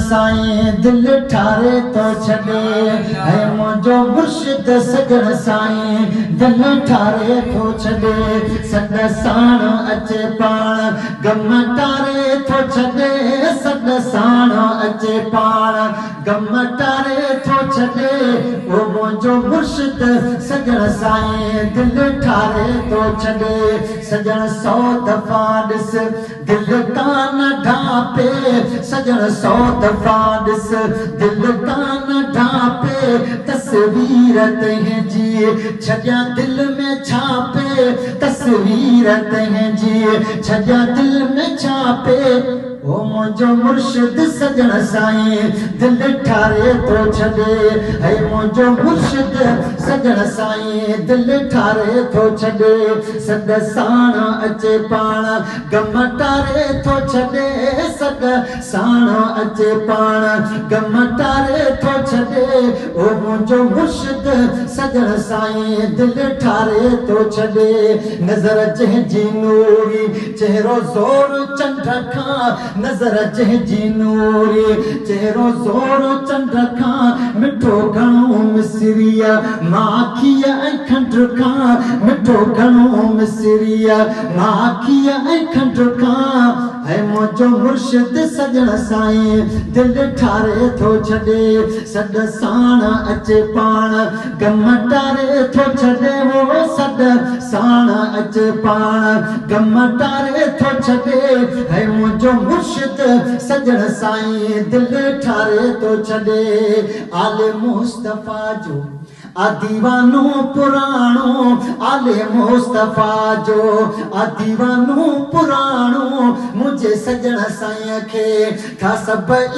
साईं दिल ठारे तो छॾे है मुंहिंजो मुर्शिद सजण साईं दिल ठारे तो छॾे सॾ साण अचे पाण गम टारे तो छॾे सॾ साण अचे पाण गम टारे तो छॾे ओ मुंहिंजो मुर्शिद सजण साईं दिल ठारे तो छॾे सजण 100 दफ़ा ॾिस दिल कान ढापे सजण 100 दफ़ा ॾिस दिल कान ढापे तस्वीर तंहिंजी छॾिया दिल में छापे तस्वीर तंहिंजी छॾिया दिल में छापे ओ मुंहिंजो मुर्शिद सजण साईं दिल ठारे तो छॾे है मुंहिंजो मुर्शिद सजण साईं दिल ठारे तो छॾे सॾ साण अचे पाण गम टारे तो छॾे सॾ साण अचे पाण गम टारे तो छॾे ओ मुंहिंजो मुर्शिद सजण साईं दिल ठारे तो छॾे नज़र जंहिंजी नूरी चहिरो ज़ोर चंड खां नज़र जंहिंजी नूरी चहिरो ज़ोर चंड खां मिठो घणो मिसरिया माखीअ ऐं खंड खां मिठो घणो मिसरिया माखीअ ऐं खंड खां है मुंहिंजो मुर्शिद सजण साईं दिल ठारे तो छॾे सॾ साण अचे पाण गम टारे तो छॾे वो सॾ साण अचे पाण गम टारे तो छॾे है मुंहिंजो मुर्शिद सजण साईं दिल ठारे तो छॾे आले मुस्तफ़ा जो आ दीवानो पुराणो आले मुस्तफ़ा जो आ दीवानो पुराणो मुझे सजण साईं खे था सभई